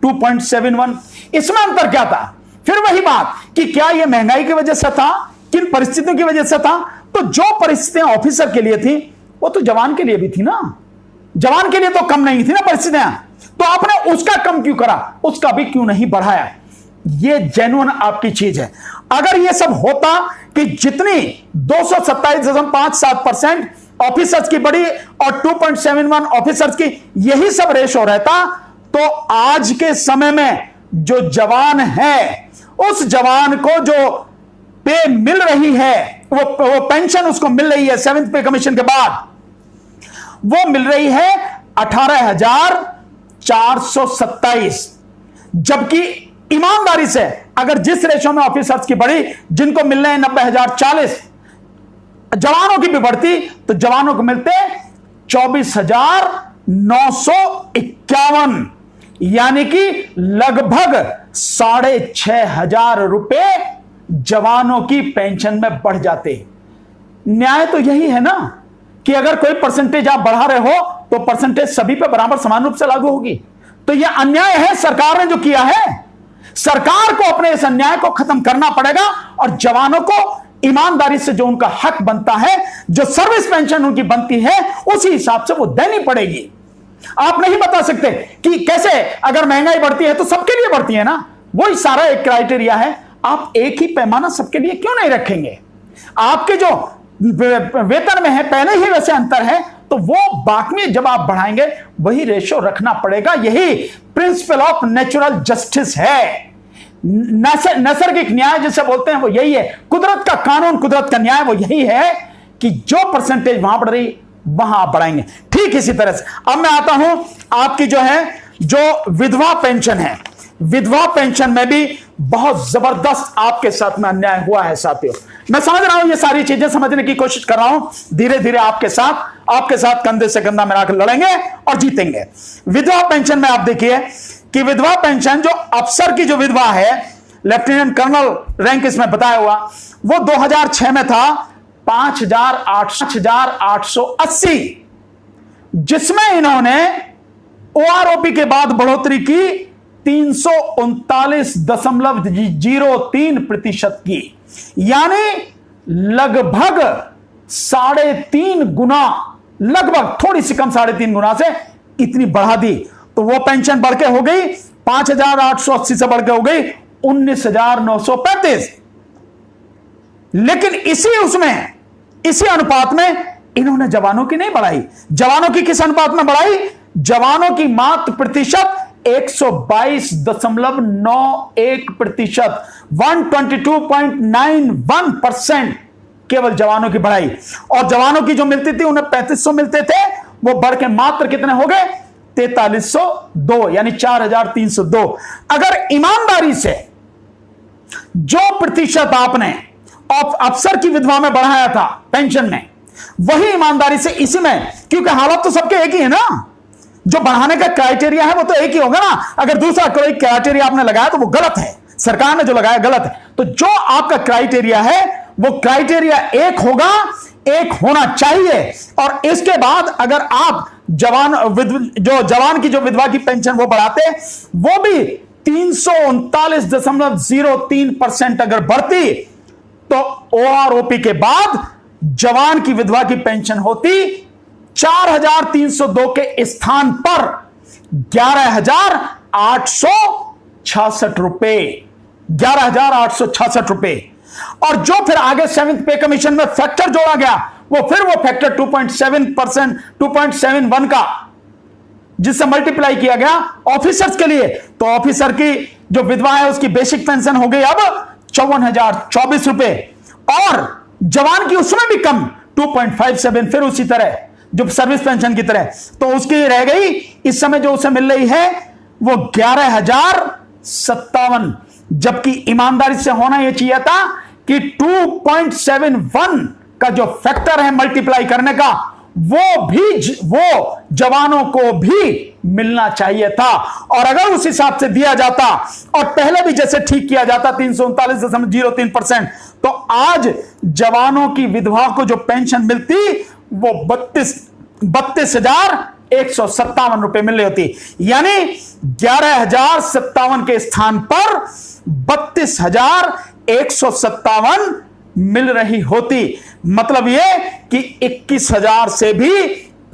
2.71? इसमें अंतर क्या था? फिर वही बात कि क्या यह महंगाई की वजह से था, किन परिस्थितियों की वजह से था? तो जो परिस्थितियां ऑफिसर के लिए थी वो तो जवान के लिए भी थी ना। जवान के लिए तो कम नहीं थी ना परिस्थितियां, तो आपने उसका कम क्यों करा, उसका भी क्यों नहीं बढ़ाया? ये जेन्युइन आपकी चीज है। अगर ये सब होता कि जितनी 227.57% ऑफिसर्स की बढ़ी और 2.71 ऑफिसर्स की, यही सब रेशो रहता, तो आज के समय में जो जवान है उस जवान को जो पे मिल रही है, वो पेंशन उसको मिल रही है 7th पे कमीशन के बाद, वो मिल रही है 18,427। जबकि ईमानदारी से अगर जिस रेशो में ऑफिसर्स की बढ़ी, जिनको मिल रहे हैं 90,040, जवानों की भी बढ़ती तो जवानों को मिलते 24,951, यानी कि लगभग 6,500 रुपए जवानों की पेंशन में बढ़ जाते। न्याय तो यही है ना कि अगर कोई परसेंटेज आप बढ़ा रहे हो तो परसेंटेज सभी पे बराबर समान रूप से लागू होगी। तो यह अन्याय है सरकार ने जो किया है। सरकार को अपने इस अन्याय को खत्म करना पड़ेगा और जवानों को ईमानदारी से जो उनका हक बनता है, जो सर्विस पेंशन उनकी बनती है, उसी हिसाब से वो देनी पड़ेगी। आप नहीं बता सकते कि कैसे, अगर महंगाई बढ़ती है तो सबके लिए बढ़ती है ना, वही सारा एक क्राइटेरिया है। आप एक ही पैमाना सबके लिए क्यों नहीं रखेंगे? आपके जो वेतन में है पहले ही वैसे अंतर है, तो वो बाकी जब आप बढ़ाएंगे वही रेशो रखना पड़ेगा। यही प्रिंसिपल ऑफ नेचुरल जस्टिस है, नैसर्गिक न्याय जिसे बोलते हैं, वो यही है। कुदरत का कानून, कुदरत का न्याय वो यही है कि जो परसेंटेज वहां बढ़ रही वहां आप बढ़ाएंगे। ठीक इसी तरह से अब मैं आता हूं आपकी जो है जो विधवा पेंशन है, विधवा पेंशन में भी बहुत जबरदस्त आपके साथ में अन्याय हुआ है साथियों। मैं समझ रहा हूं, ये सारी चीजें समझने की कोशिश कर रहा हूं। धीरे धीरे आपके साथ कंधे से कंधा मिलाकर लड़ेंगे और जीतेंगे। विधवा पेंशन में आप देखिए कि विधवा पेंशन जो अफसर की जो विधवा है, लेफ्टिनेंट कर्नल रैंक इसमें बताया हुआ, वो 2006 में था 5,880, जिसमें इन्होंने ओआरओपी के बाद बढ़ोतरी की 339.03% की, यानी लगभग 3.5 गुना, लगभग थोड़ी सी कम 3.5 गुना से इतनी बढ़ा दी। तो वो पेंशन बढ़ के हो गई 5,880 से बढ़ के हो गई 19,935। लेकिन इसी अनुपात में इन्होंने जवानों की नहीं बढ़ाई। जवानों की किस अनुपात में बढ़ाई? जवानों की मात्र प्रतिशत 122.91%, 122.91% केवल जवानों की बढ़ाई। और जवानों की जो मिलती थी उन्हें 3,500 मिलते थे, वो बढ़ के मात्र कितने हो गए? 4,302, यानी 4,302। अगर ईमानदारी से जो प्रतिशत आपने अफसर की विधवा में बढ़ाया था पेंशन में, वही ईमानदारी से इसी में, क्योंकि हालत तो सबके एक ही है ना, जो बढ़ाने का क्राइटेरिया है वो तो एक ही होगा ना। अगर दूसरा कोई क्राइटेरिया आपने लगाया तो वो गलत है, सरकार ने जो लगाया गलत है। तो जो आपका क्राइटेरिया है वो क्राइटेरिया एक होगा, एक होना चाहिए। और इसके बाद अगर आप जवान की जो विधवा की पेंशन वो बढ़ाते, वो भी 339.03% अगर बढ़ती, तो ओआरओपी के बाद जवान की विधवा की पेंशन होती 4,302 के स्थान पर 11,866 रुपए, 11,866 रुपए। और जो फिर आगे 7th पे कमीशन में फैक्टर जोड़ा गया वो फैक्टर 2.7%, 2.71 का, जिससे मल्टीप्लाई किया गया ऑफिसर्स के लिए। तो ऑफिसर की जो विधवा है उसकी बेसिक पेंशन हो गई अब 54,024 रुपए, और जवान की उसमें भी कम 2.57, फिर उसी तरह जो सर्विस पेंशन की तरह, तो उसकी रह गई इस समय जो उसे मिल रही है वो 11,057, जबकि ईमानदारी से होना यह चाहिए था कि 2.71 का जो फैक्टर है मल्टीप्लाई करने का वो जवानों को भी मिलना चाहिए था। और अगर उस हिसाब से दिया जाता और पहले भी जैसे ठीक किया जाता 339.03%, तो आज जवानों की विधवा को जो पेंशन मिलती वो 32,157 रुपए मिल रही होती, यानी 11,057 के स्थान पर 32,157 मिल रही होती। मतलब यह कि 21,000 से भी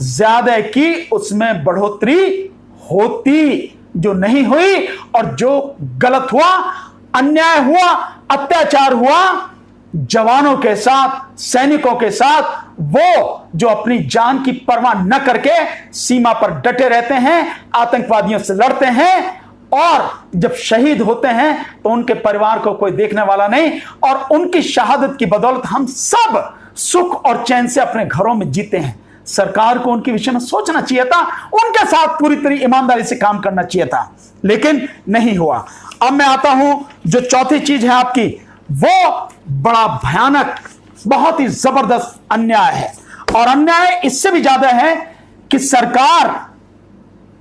ज्यादा की उसमें बढ़ोतरी होती, जो नहीं हुई। और जो गलत हुआ, अन्याय हुआ, अत्याचार हुआ जवानों के साथ, सैनिकों के साथ, वो जो अपनी जान की परवाह न करके सीमा पर डटे रहते हैं, आतंकवादियों से लड़ते हैं, और जब शहीद होते हैं तो उनके परिवार को कोई देखने वाला नहीं, और उनकी शहादत की बदौलत हम सब सुख और चैन से अपने घरों में जीते हैं। सरकार को उनके विषय में सोचना चाहिए था, उनके साथ पूरी तरह ईमानदारी से काम करना चाहिए था, लेकिन नहीं हुआ। अब मैं आता हूं जो चौथी चीज है आपकी, वो बड़ा भयानक, बहुत ही जबरदस्त अन्याय है। और अन्याय इससे भी ज्यादा है कि सरकार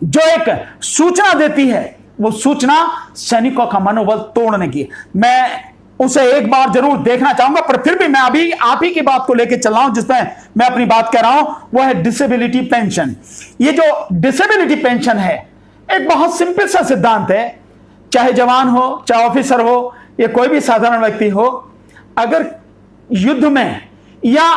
जो एक सूचना देती है वो सूचना सैनिकों का मनोबल तोड़ने की। मैं उसे एक बार जरूर देखना चाहूंगा, पर फिर भी मैं अभी आप ही की बात को लेकर चल रहा हूं जिसमें मैं अपनी बात कह रहा हूं, वो है डिसेबिलिटी पेंशन। ये जो डिसेबिलिटी पेंशन है एक बहुत सिंपल सा सिद्धांत है, चाहे जवान हो, चाहे ऑफिसर हो, या कोई भी साधारण व्यक्ति हो, अगर युद्ध में या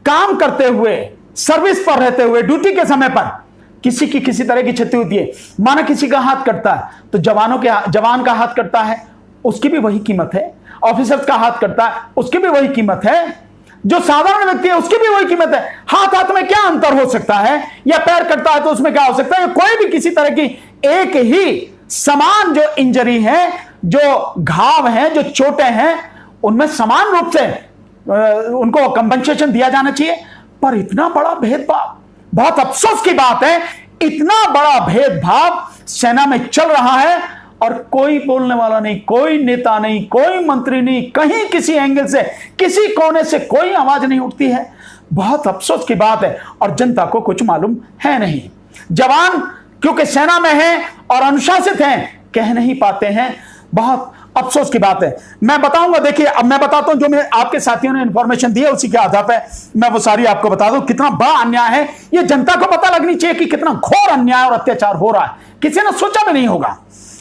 काम करते हुए, सर्विस पर रहते हुए, ड्यूटी के समय पर किसी की किसी तरह की क्षति होती है, माना किसी का हाथ कटता है तो जवान का हाथ कटता है, उसकी भी वही कीमत है। ऑफिसर का हाथ कटता है उसकी भी वही कीमत है। जो साधारण व्यक्ति है उसकी भी वही कीमत है। हाथ में क्या अंतर हो सकता है, या पैर कटता है तो उसमें क्या हो सकता है, कोई भी किसी तरह की एक ही समान जो इंजरी है, जो घाव हैं, जो चोटें हैं, उनमें समान रूप से उनको कंपनसेशन दिया जाना चाहिए। पर इतना बड़ा भेदभाव, बहुत अफसोस की बात है, इतना बड़ा भेदभाव सेना में चल रहा है और कोई बोलने वाला नहीं, कोई नेता नहीं, कोई मंत्री नहीं, कहीं किसी एंगल से, किसी कोने से कोई आवाज नहीं उठती है। बहुत अफसोस की बात है, और जनता को कुछ मालूम है नहीं। जवान क्योंकि सेना में हैं और अनुशासित हैं, कह नहीं पाते हैं। बहुत अफसोस की बात है। मैं बताऊंगा, देखिए अब मैं बताता हूं जो मेरे आपके साथियों ने इंफॉर्मेशन दी है उसी के आधार पर मैं वो सारी आपको बता दूं। कितना बड़ा अन्याय है, ये जनता को पता लगनी चाहिए कि कितना घोर अन्याय और अत्याचार हो रहा है, किसी ने सोचा भी नहीं होगा।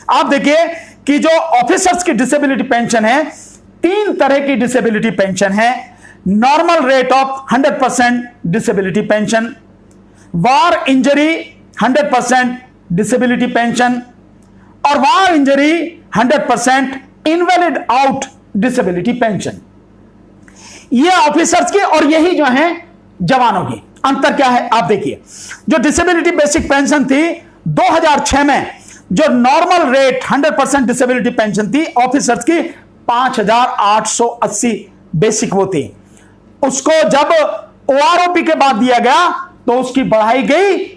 आप देखिए कि जो ऑफिसर्स की डिसेबिलिटी पेंशन है, 3 तरह की डिसेबिलिटी पेंशन है। Normal rate of 100% disability pension, war injury 100% disability pension, और war injury 100% invalid out disability pension. ये ऑफिसर्स की और यही जो है जवानों की। अंतर क्या है आप देखिए। जो डिसेबिलिटी बेसिक पेंशन थी 2006 में, जो नॉर्मल रेट 100% डिसेबिलिटी पेंशन थी ऑफिसर्स की 5,880 बेसिक वो थी। उसको जब ओआरओपी के बाद दिया गया तो उसकी बढ़ाई गई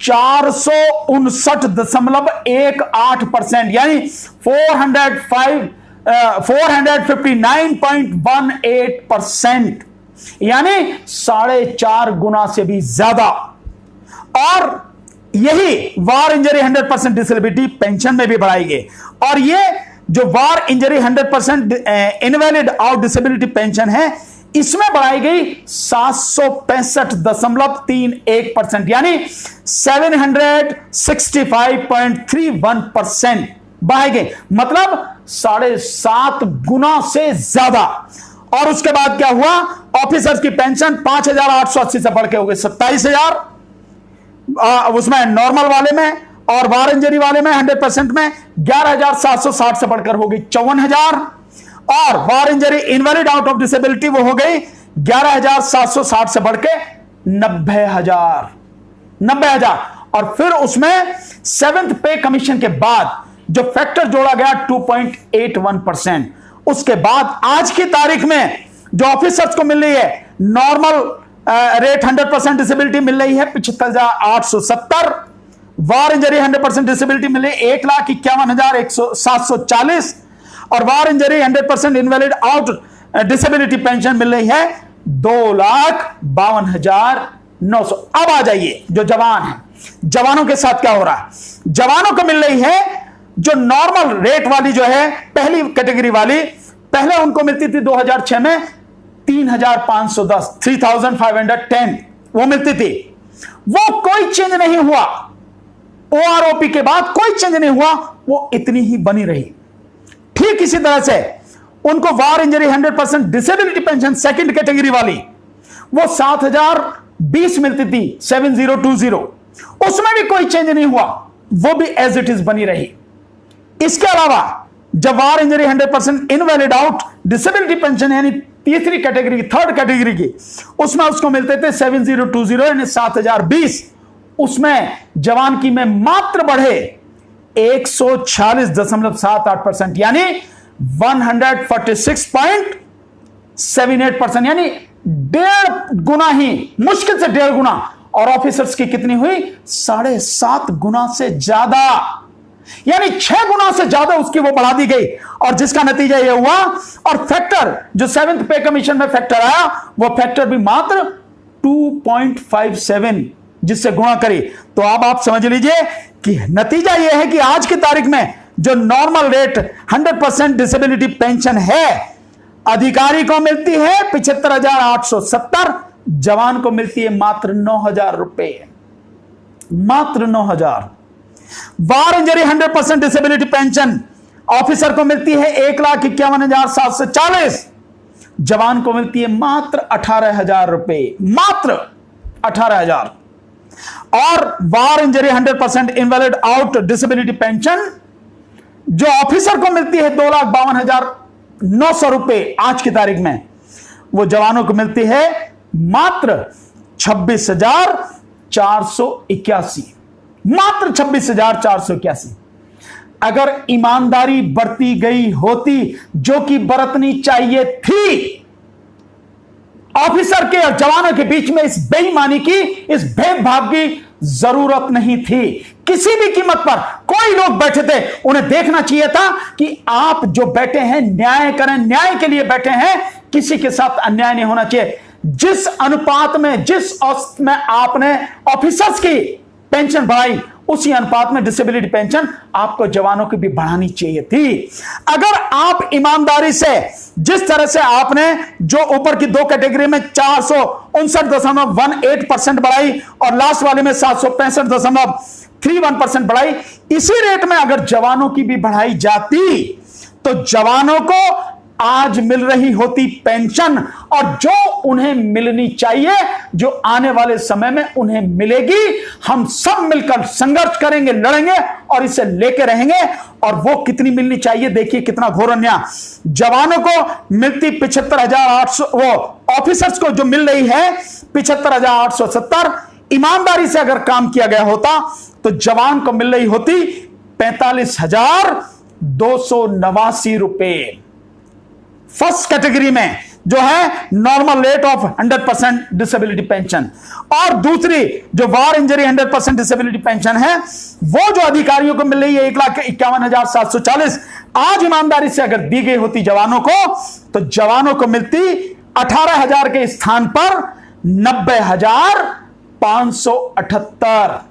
459.18%, यानी 459.18%, यानी 4.5 गुना से भी ज्यादा। और यही वार इंजरी 100% डिसेबिलिटी पेंशन में भी बढ़ाई गई। और ये जो war injury 100% invalid out disability pension है, इसमें बढ़ाई गई 765.31%, यानी 765.31% बढ़ाई गई, मतलब 7.5 गुना से ज्यादा। और उसके बाद क्या हुआ, ऑफिसर्स की पेंशन 5,880 से बढ़ के हो गई 27,000, उसमें नॉर्मल वाले में, और वार इंजरी वाले में 100% में 11,760 से बढ़कर हो गई 54,000, और war injury invalid out of disability वो हो गई 11,760 से बढ़ के 90,000 और फिर उसमें 7th पे कमीशन के बाद जो फैक्टर जोड़ा गया 2.81%। उसके बाद आज की तारीख में जो ऑफिसर्स को मिल रही है नॉर्मल रेट 100% डिसेबिलिटी मिल रही है 75,870। वार इंजरी 100% डिसेबिलिटी मिल रही है 1,51,740 और war injury 100% invalid out disability pension मिल रही है 2,52,900। अब आ जाइए जो जवान है, जवानों के साथ क्या हो रहा है। जवानों को मिल रही है जो नॉर्मल रेट वाली जो है पहली कैटेगरी वाली, पहले उनको मिलती थी 2006 में 3,510 3,510 वो मिलती थी, वो कोई चेंज नहीं हुआ। ओआरओपी के बाद कोई चेंज नहीं हुआ, वो इतनी ही बनी रही। ठीक इसी तरह से उनको war injury 100% disability pension second category वाली वो 7,020 मिलती थी 7020, उसमें भी कोई चेंज नहीं हुआ, वो भी एज इट इज बनी रही। इसके अलावा जब war injury 100% invalid out disability pension यानी तीसरी कैटेगरी की, थर्ड कैटेगरी की, उसमें उसको मिलते थे 7020 यानी 7,020, उसमें जवान की में मात्र बढ़े 146.78% यानी 146.78% यानी 1.5 गुना ही, मुश्किल से 1.5 गुना। और ऑफिसर्स की कितनी हुई 7.5 गुना से ज्यादा, यानी 6 गुना से ज्यादा उसकी वो बढ़ा दी गई। और जिसका नतीजा यह हुआ और फैक्टर जो 7th पे कमीशन में फैक्टर आया वो फैक्टर भी मात्र 2.57 जिससे गुणा करी। तो अब आप समझ लीजिए कि नतीजा यह है कि आज की तारीख में जो नॉर्मल रेट 100% डिसेबिलिटी पेंशन है अधिकारी को मिलती है 75,870, जवान को मिलती है मात्र 9,000 रुपए, मात्र 9,000। वार इंजरी 100% डिसेबिलिटी पेंशन ऑफिसर को मिलती है 1,51,740, जवान को मिलती है मात्र 18,000 रुपए, मात्र 18,000। और war injury 100% invalid out disability pension जो ऑफिसर को मिलती है 2,52,900 रुपए आज की तारीख में, वो जवानों को मिलती है मात्र 26,481, मात्र 26,481। अगर ईमानदारी बरती गई होती जो कि बरतनी चाहिए थी, ऑफिसर के और जवानों के बीच में इस बेईमानी की, इस भेदभाव की जरूरत नहीं थी। किसी भी कीमत पर कोई लोग बैठे थे, उन्हें देखना चाहिए था कि आप जो बैठे हैं न्याय करें, न्याय के लिए बैठे हैं, किसी के साथ अन्याय नहीं होना चाहिए। जिस अनुपात में, जिस औसत में आपने ऑफिसर्स की पेंशन बढ़ाई, उसी अनुपात में डिसेबिलिटी पेंशन आपको जवानों की भी बढ़ानी चाहिए थी। अगर आप ईमानदारी से जिस तरह से आपने जो ऊपर की 2 कैटेगरी में 459.18% बढ़ाई और लास्ट वाले में 765.31% बढ़ाई, इसी रेट में अगर जवानों की भी बढ़ाई जाती तो जवानों को आज मिल रही होती पेंशन और जो उन्हें मिलनी चाहिए, जो आने वाले समय में उन्हें मिलेगी। हम सब मिलकर संघर्ष करेंगे, लड़ेंगे और इसे लेके रहेंगे। और वो कितनी मिलनी चाहिए देखिए कितना घोर अन्याय। जवानों को मिलती 75,800, वो ऑफिसर्स को जो मिल रही है 75,870, ईमानदारी से अगर काम किया गया होता तो जवान को मिल रही होती 45,289 रुपए फर्स्ट कैटेगरी में जो है normal rate of 100% disability pension. और दूसरी जो वार इंजरी 100% डिसेबिलिटी पेंशन है वो जो अधिकारियों को मिल रही है 1,51,740, आज ईमानदारी से अगर दी गई होती जवानों को तो जवानों को मिलती 18,000 के स्थान पर 90,578।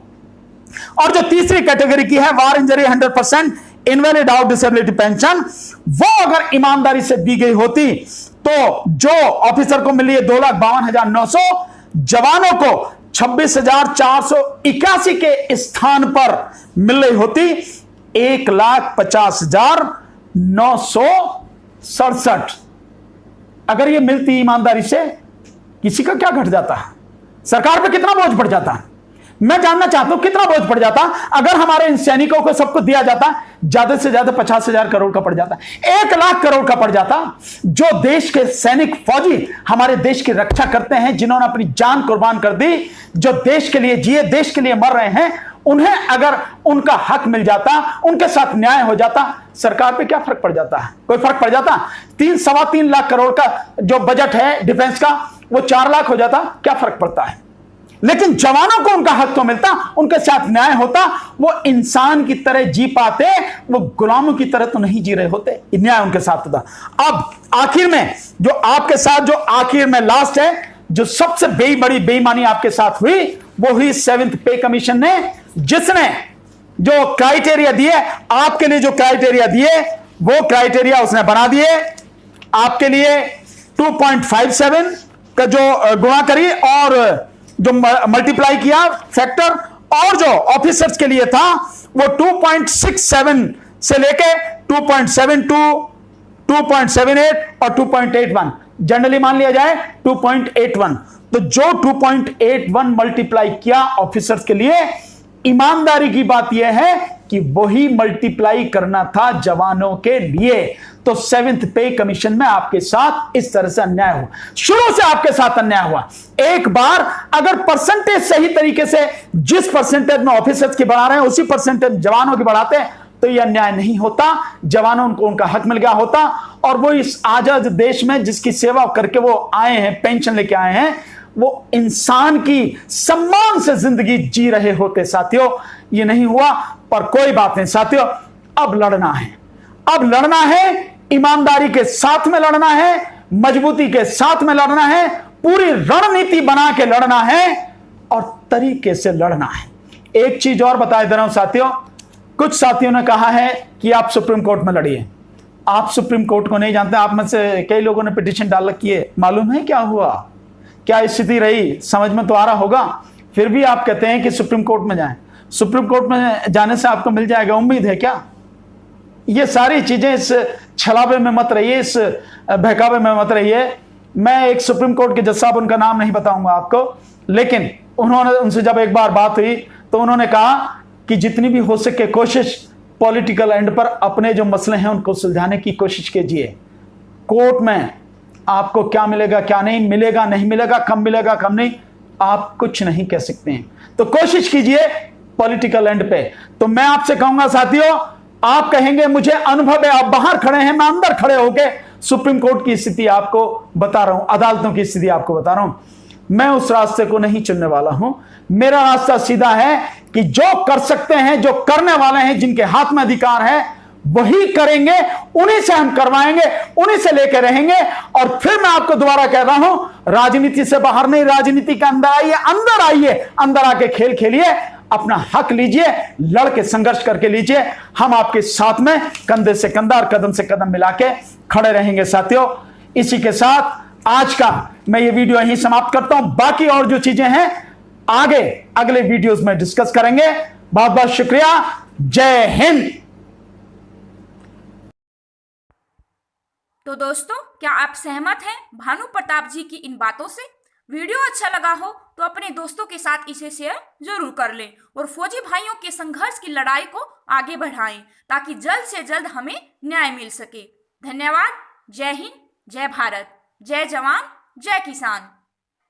और जो तीसरी कैटेगरी की है war injury 100% invalid out disability pension, वो अगर ईमानदारी से दी गई होती तो जो ऑफिसर को मिली है 2,52,900, जवानों को 26,481 के स्थान पर मिल रही होती 1,50,967। अगर ये मिलती ईमानदारी से, किसी का क्या घट जाता है, सरकार पे कितना बोझ पड़ जाता है। मैं जानना चाहता हूं कितना बोझ पड़ जाता अगर हमारे इन सैनिकों को सबको दिया जाता। ज्यादा से ज्यादा 50,000 करोड़ का पड़ जाता, 1 लाख करोड़ का पड़ जाता। जो देश के सैनिक फौजी हमारे देश की रक्षा करते हैं, जिन्होंने अपनी जान कुर्बान कर दी, जो देश के लिए जिए, देश के लिए मर रहे हैं, उन्हें अगर उनका हक मिल जाता, उनके साथ न्याय हो जाता, सरकार पे क्या फर्क पड़ जाता है? कोई फर्क पड़ जाता? 3-3.25 लाख करोड़ का जो बजट है डिफेंस का, वो 4 लाख हो जाता, क्या फर्क पड़ता है? लेकिन जवानों को उनका हक तो मिलता, उनके साथ न्याय होता, वो इंसान की तरह जी पाते, वो गुलामों की तरह तो नहीं जी रहे होते, न्याय उनके साथ होता। अब आखिर में जो आपके साथ, जो आखिर में लास्ट है, जो सबसे बड़ी बेईमानी आपके साथ हुई, वो हुई 7th पे कमीशन ने, जिसने जो क्राइटेरिया दिए आपके लिए, जो क्राइटेरिया दिए वो क्राइटेरिया उसने बना दिए आपके लिए 2.57 का जो गुणा करी और जो मल्टीप्लाई किया फैक्टर, और जो ऑफिसर्स के लिए था वो 2.67 से लेके 2.72, 2.78 और 2.81, जनरली मान लिया जाए 2.81। तो जो 2.81 मल्टीप्लाई किया ऑफिसर्स के लिए, ईमानदारी की बात यह है कि वही मल्टीप्लाई करना था जवानों के लिए। तो 7th पे कमीशन में आपके साथ इस तरह से अन्याय हुआ, शुरू से आपके साथ अन्याय हुआ। एक बार अगर परसेंटेज सही तरीके से, जिस परसेंटेज में ऑफिसर्स की बढ़ा रहे हैं उसी परसेंटेज जवानों की बढ़ाते, तो यह अन्याय नहीं होता, जवानों को उनका हक मिल गया होता, और वो इस आजाद देश में जिसकी सेवा करके वो आए हैं, पेंशन लेके आए हैं, वो इंसान की सम्मान से जिंदगी जी रहे होते। साथियों, ये नहीं हुआ, पर कोई बात नहीं साथियों, अब लड़ना है, अब लड़ना है, ईमानदारी के साथ में लड़ना है, मजबूती के साथ में लड़ना है, पूरी रणनीति बना के लड़ना है और तरीके से लड़ना है। एक चीज और बता दे रहा हूं साथियों, कुछ साथियों ने कहा है कि आप सुप्रीम कोर्ट में लड़िए। आप सुप्रीम कोर्ट को नहीं जानते, आप में से कई लोगों ने पिटीशन डाल रखी है, मालूम है क्या हुआ, क्या स्थिति रही, समझ में तो आ रहा होगा। फिर भी आप कहते हैं कि सुप्रीम कोर्ट में जाएं। सुप्रीम कोर्ट में जाने से आपको मिल जाएगा, उम्मीद है क्या? ये सारी चीजें इस छलावे में मत रहिए, इस बहकावे में मत रहिए। मैं एक सुप्रीम कोर्ट के जज साहब, उनका नाम नहीं बताऊंगा आपको, लेकिन उनसे जब एक बार बात हुई तो उन्होंने कहा कि जितनी भी हो सके कोशिश पॉलिटिकल एंड पर अपने जो मसले हैं उनको सुलझाने की कोशिश कीजिए। कोर्ट में आपको क्या मिलेगा, क्या नहीं मिलेगा, नहीं मिलेगा, कम मिलेगा, कम नहीं, आप कुछ नहीं कह सकते हैं। तो कोशिश कीजिए पॉलिटिकल एंड पे। तो मैं आपसे कहूंगा साथियों, आप कहेंगे मुझे अनुभव है, आप बाहर खड़े हैं, मैं अंदर खड़े होके सुप्रीम कोर्ट की स्थिति आपको बता रहा हूं, अदालतों की स्थिति आपको बता रहा हूं। मैं उस रास्ते को नहीं चुनने वाला हूं। मेरा रास्ता सीधा है कि जो कर सकते हैं, जो करने वाले हैं, जिनके हाथ में अधिकार है, वही करेंगे, उन्हीं से हम करवाएंगे, उन्हीं से लेकर रहेंगे। और फिर मैं आपको दोबारा कह रहा हूं, राजनीति से बाहर नहीं, राजनीति के अंदर आइए, अंदर आइए, अंदर आके खेल खेलिए, अपना हक लीजिए, लड़के संघर्ष करके लीजिए। हम आपके साथ में कंधे से कंधा और कदम से कदम मिला के खड़े रहेंगे साथियों। इसी के साथ आज का मैं ये वीडियो यहीं समाप्त करता हूं। बाकी और जो चीजें हैं आगे अगले वीडियोस में डिस्कस करेंगे। बहुत बहुत शुक्रिया। जय हिंद। तो दोस्तों, क्या आप सहमत हैं भानु प्रताप जी की इन बातों से? वीडियो अच्छा लगा हो तो अपने दोस्तों के साथ इसे शेयर जरूर कर लें और फौजी भाइयों के संघर्ष की लड़ाई को आगे बढ़ाएं ताकि जल्द से जल्द हमें न्याय मिल सके। धन्यवाद। जय हिंद, जय भारत, जय जवान, जय किसान।